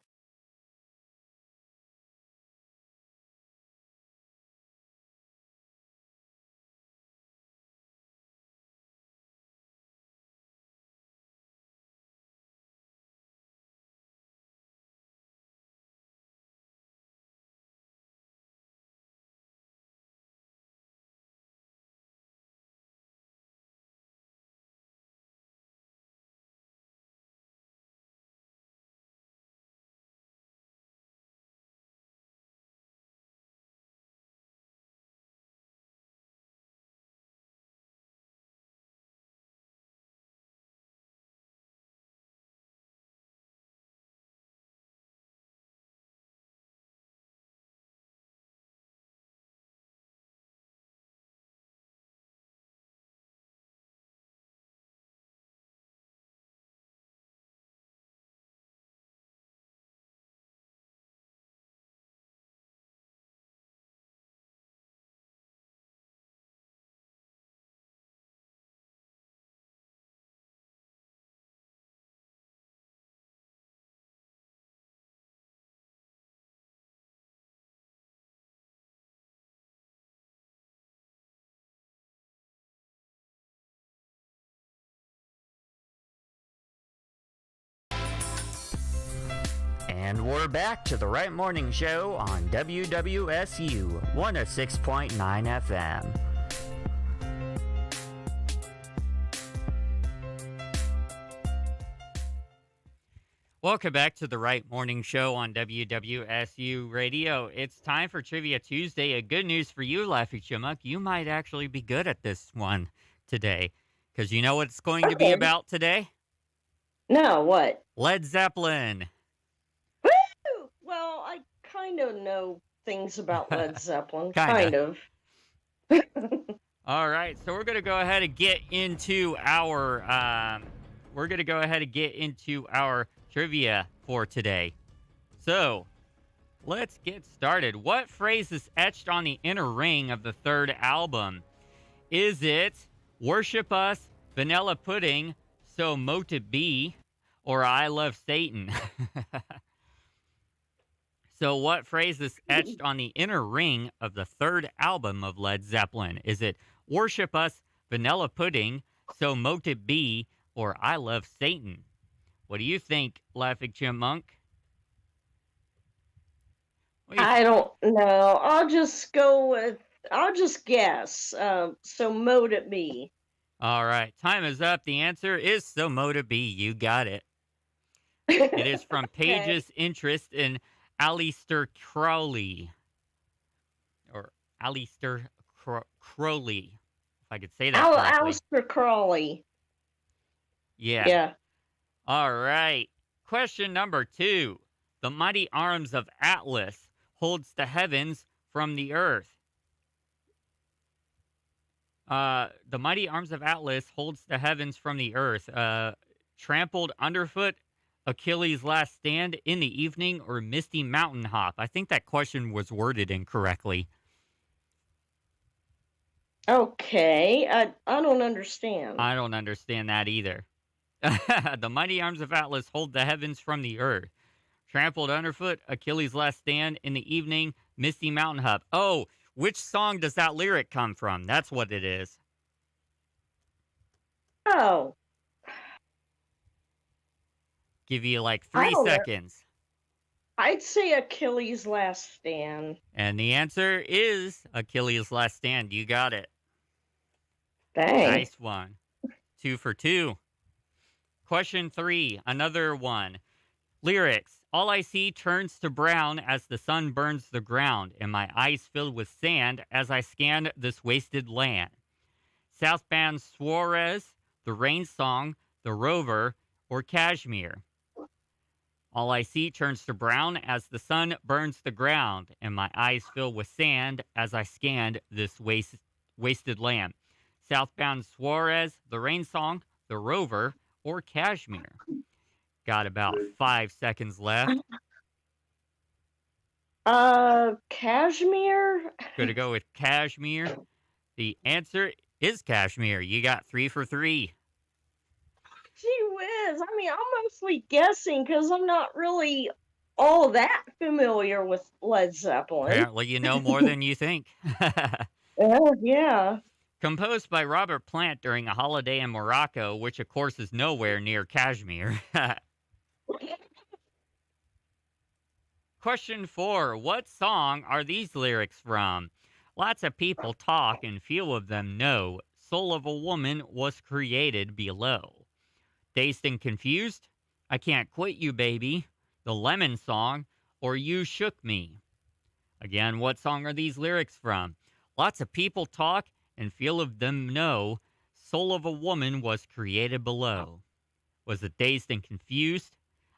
And we're back to the Right Morning Show on WWSU 106.9 FM. Welcome back to the Right Morning Show on WWSU Radio. It's time for Trivia Tuesday. A good news for you, Laffy Chipmunk. You might actually be good at this one today. Because you know what it's going to be Okay. about today? No, what? Led Zeppelin. Woo! Well, I kind of know things about Led Zeppelin. Kinda. Kind of. All right, so we're gonna go ahead and get into our trivia for today. So let's get started. What phrase is etched on the inner ring of the third album? Is it "Worship Us," "Vanilla Pudding," "So Mote It Be," or "I Love Satan"? So what phrase is etched on the inner ring of the third album of Led Zeppelin? Is it "Worship Us," "Vanilla Pudding," "So Mote It Be," or "I Love Satan"? What do you think, Laughing Chipmunk? What do you I don't know. I'll just guess. So mote it be. All right, time is up. The answer is So Moda B. You got it. It is from Okay. Paige's interest in Aleister Crowley, or Aleister Crowley, if I could say that correctly. Alistair Crawley. Yeah. Yeah. All right. Question number 2. The mighty arms of Atlas holds the heavens from the earth. The mighty arms of Atlas holds the heavens from the earth. Trampled underfoot, Achilles' last stand in the evening, or misty mountain hop? I think that question was worded incorrectly. Okay. I don't understand. I don't understand that either. The mighty arms of Atlas hold the heavens from the earth. Trampled underfoot, Achilles' last stand in the evening, misty mountain hop. Oh, which song does that lyric come from? That's what it is. Oh, Give you like I 3 don't know. seconds. I'd say Achilles' last stand. And the answer is Achilles' last stand. You got it. Dang. Nice one. 2 for 2. Question 3, another one. Lyrics. All I see turns to brown as the sun burns the ground, and my eyes filled with sand as I scan this wasted land. Southbound Suarez, The Rain Song, The Rover, or Kashmir. All I see turns to brown as the sun burns the ground, and my eyes fill with sand as I scanned this wasted land. Southbound Suarez, The Rain Song, The Rover, or Kashmir. Got about 5 seconds left. Cashmere? Gonna go with Kashmir. The answer is Kashmir. You got 3 for 3. Gee whiz. I mean, I'm mostly guessing because I'm not really all that familiar with Led Zeppelin. Apparently, you know more than you think. Yeah. Composed by Robert Plant during a holiday in Morocco, which of course is nowhere near Kashmir. Question 4. What song are these lyrics from? Lots of people talk and few of them know. Soul of a woman was created below. Dazed and confused? I can't quit you, baby. The Lemon Song, or You Shook Me. Again, what song are these lyrics from? Lots of people talk and few of them know. Soul of a woman was created below. Was it Dazed and Confused?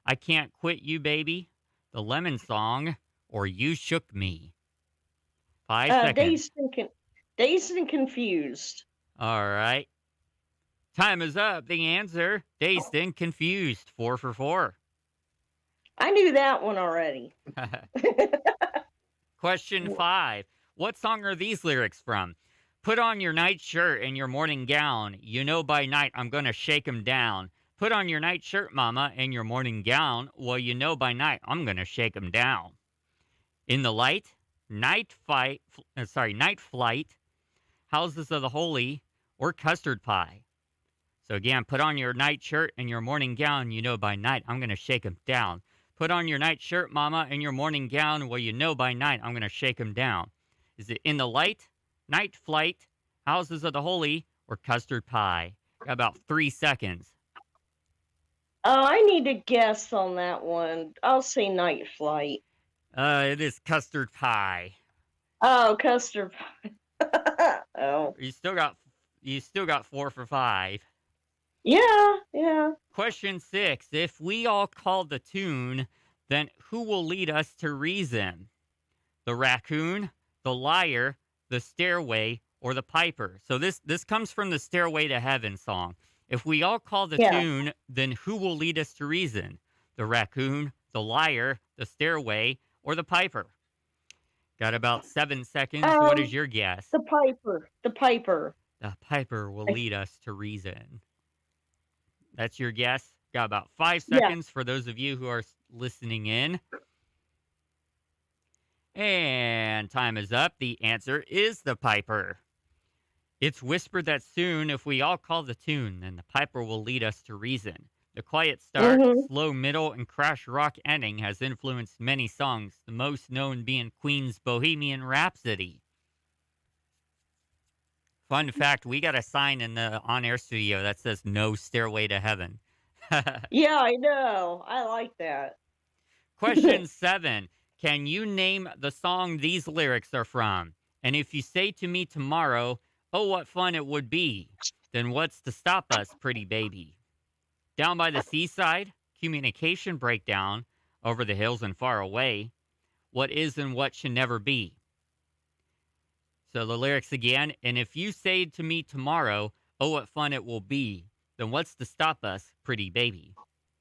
I can't quit you, baby. The Lemon Song, or You Shook Me. 5 seconds. Dazed and confused. All right. Time is up. The answer, Dazed and Confused. 4 for 4. I knew that one already. Question 5. What song are these lyrics from? Put on your night shirt and your morning gown. You know by night I'm gonna shake 'em down. Put on your night shirt, mama, and your morning gown. Well, you know by night I'm gonna shake 'em down. In the Light, Night Flight, Houses of the Holy, or Custard Pie. So again, put on your night shirt and your morning gown. You know by night I'm gonna shake 'em down. Put on your night shirt, mama, and your morning gown. Well, you know by night I'm gonna shake 'em down. Is it In the Light, Night Flight, Houses of the Holy, or Custard Pie? Got about 3 seconds. Oh, I need to guess on that one. I'll say Night Flight. It is Custard Pie. Oh, custard pie. Oh. You still got 4 for 5. Yeah. Question 6. If we all call the tune, then who will lead us to reason? The raccoon, the liar, the stairway, or the piper? So this comes from the Stairway to Heaven song. If we all call the tune, then who will lead us to reason? The raccoon, the liar, the stairway, or the piper? Got about 7 seconds. What is your guess? The piper. The piper will lead us to reason. That's your guess? Got about 5 seconds for those of you who are listening in. And time is up. The answer is the piper. It's whispered that soon, if we all call the tune, then the piper will lead us to reason. The quiet start, Mm-hmm. slow middle, and crash rock ending has influenced many songs, the most known being Queen's Bohemian Rhapsody. Fun fact, we got a sign in the on-air studio that says no stairway to heaven. Yeah, I know. I like that. Question 7. Can you name the song these lyrics are from? And if you say to me tomorrow, oh, what fun it would be, then what's to stop us, pretty baby? Down by the seaside, communication breakdown, over the hills and far away, what is and what should never be. So the lyrics again, and if you say to me tomorrow, oh, what fun it will be, then what's to stop us, pretty baby?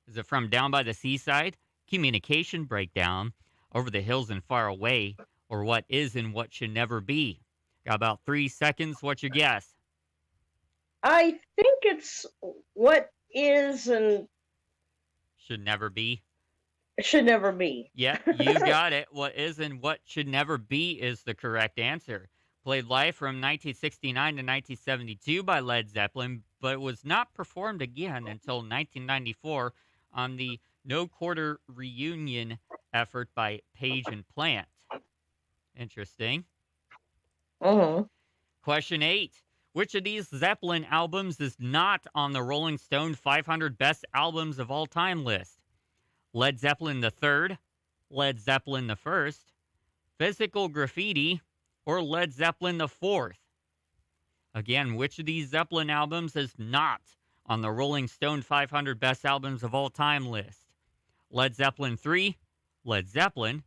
Is it from Down by the Seaside, Communication Breakdown, Over the Hills and Far Away, or What Is and What Should Never Be? Got about 3 seconds. What's your guess? I think it's what is and Should never be. should never be. Yeah, you got it. What is and what should never be is the correct answer. Played live from 1969 to 1972 by Led Zeppelin, but it was not performed again until 1994 on the No Quarter reunion effort by Page and Plant. Interesting. Mm-hmm. Question 8. Which of these Zeppelin albums is not on the Rolling Stone 500 Best Albums of All Time list? Led Zeppelin III, Led Zeppelin I, Physical Graffiti, or Led Zeppelin IV? Again, which of these Zeppelin albums is not on the Rolling Stone 500 Best Albums of All Time list? Led Zeppelin III, Led Zeppelin,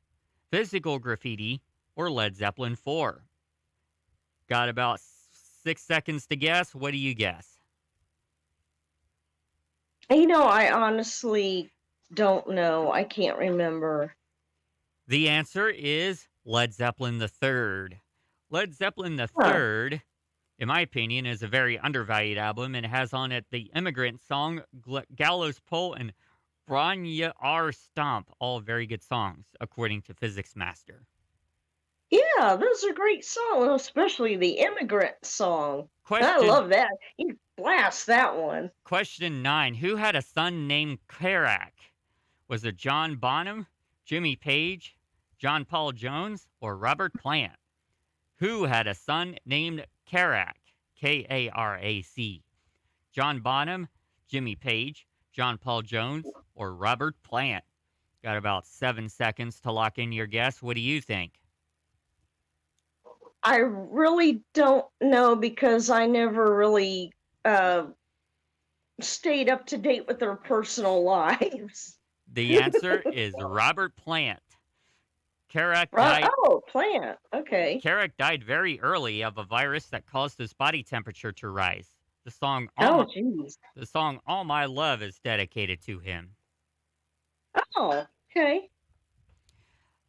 Physical Graffiti, or Led Zeppelin IV? Got about 6 seconds to guess. What do you guess? I honestly don't know. I can't remember. The answer is Led Zeppelin III. Led Zeppelin Huh. III, in my opinion, is a very undervalued album and has on it the Immigrant song, Gallows Pole, and Branya R. Stomp. All very good songs, according to Physics Master. Yeah, those are great songs, especially the Immigrant song. I Question, love that. You blast that one. question 9. Who had a son named Kerouac? Was it John Bonham, Jimmy Page, John Paul Jones, or Robert Plant? Who had a son named Kerouac? K-A-R-A-C. John Bonham, Jimmy Page, John Paul Jones, or Robert Plant? Got about 7 seconds to lock in your guess. What do you think? I really don't know because I never really stayed up to date with their personal lives. The answer is Robert Plant. Kerouac died. Oh, Plant. Okay. Kerouac died very early of a virus that caused his body temperature to rise. The song Oh, jeez. All My Love is dedicated to him. Oh, okay.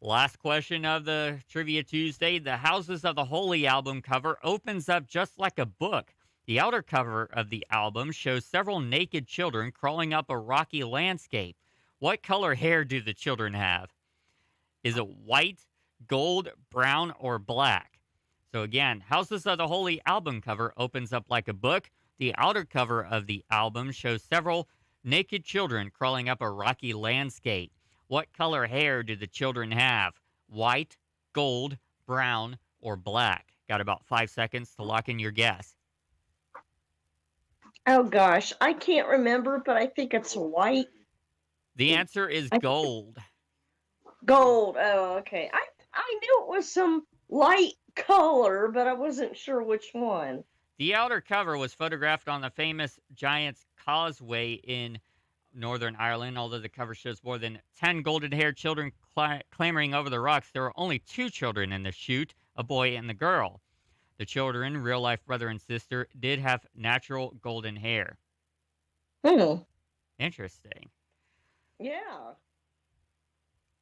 Last question of the Trivia Tuesday. The Houses of the Holy album cover opens up just like a book. The outer cover of the album shows several naked children crawling up a rocky landscape. What color hair do the children have? Is it white, gold, brown, or black? So again, Houses of the Holy album cover opens up like a book. The outer cover of the album shows several naked children crawling up a rocky landscape. What color hair do the children have? White, gold, brown, or black? Got about 5 seconds to lock in your guess. Oh gosh, I can't remember, but I think it's white. The answer is gold. Gold. Oh, okay. I knew it was some light color, but I wasn't sure which one. The outer cover was photographed on the famous Giant's Causeway in Northern Ireland. Although the cover shows more than 10 golden-haired children clambering over the rocks, there were only 2 children in the shoot, a boy and the girl. The children, real-life brother and sister, did have natural golden hair. Interesting. Yeah.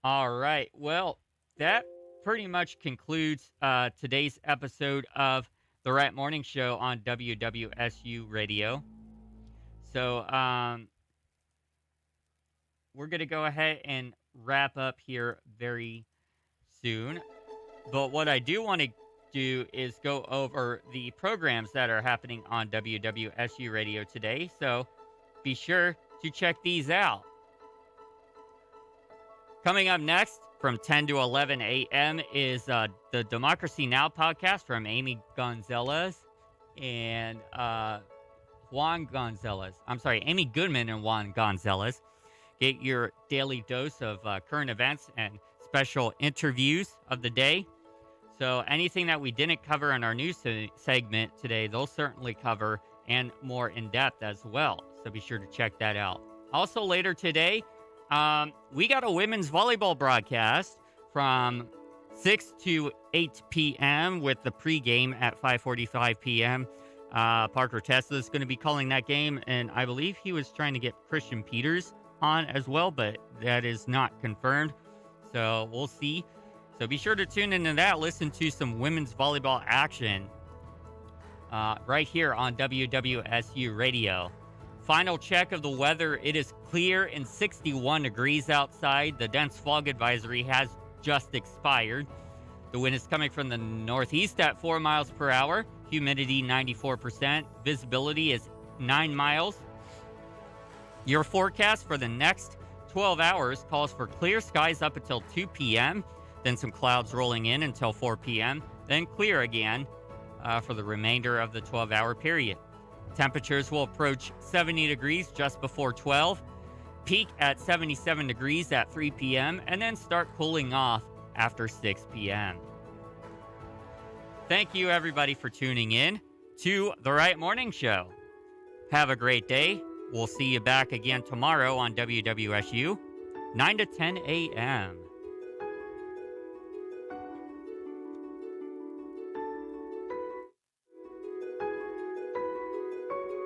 All right. Well, that pretty much concludes today's episode of the Wright Morning Show on WWSU Radio. So we're going to go ahead and wrap up here very soon. But what I do want to do is go over the programs that are happening on WWSU Radio today. So be sure to check these out. Coming up next from 10 to 11 a.m. is the Democracy Now! Podcast from Amy Gonzalez and Juan Gonzalez. I'm sorry, Amy Goodman and Juan Gonzalez. Get your daily dose of current events and special interviews of the day. So anything that we didn't cover in our news segment today, they'll certainly cover and more in depth as well. So be sure to check that out. Also later today, we got a women's volleyball broadcast from 6 to 8 p.m. with the pregame at 5:45 p.m. Parker Tesla is going to be calling that game, and I believe he was trying to get Christian Peters on as well, but that is not confirmed. So we'll see. So be sure to tune into that. Listen to some women's volleyball action right here on WWSU Radio. Final check of the weather. It is clear and 61 degrees outside. The dense fog advisory has just expired. The wind is coming from the northeast at 4 miles per hour. Humidity 94%. Visibility is 9 miles. Your forecast for the next 12 hours calls for clear skies up until 2 p.m., then some clouds rolling in until 4 p.m., then clear again for the remainder of the 12-hour period. Temperatures will approach 70 degrees just before 12, peak at 77 degrees at 3 p.m., and then start cooling off after 6 p.m. Thank you, everybody, for tuning in to The Wright Morning Show. Have a great day. We'll see you back again tomorrow on WWSU, 9 to 10 a.m.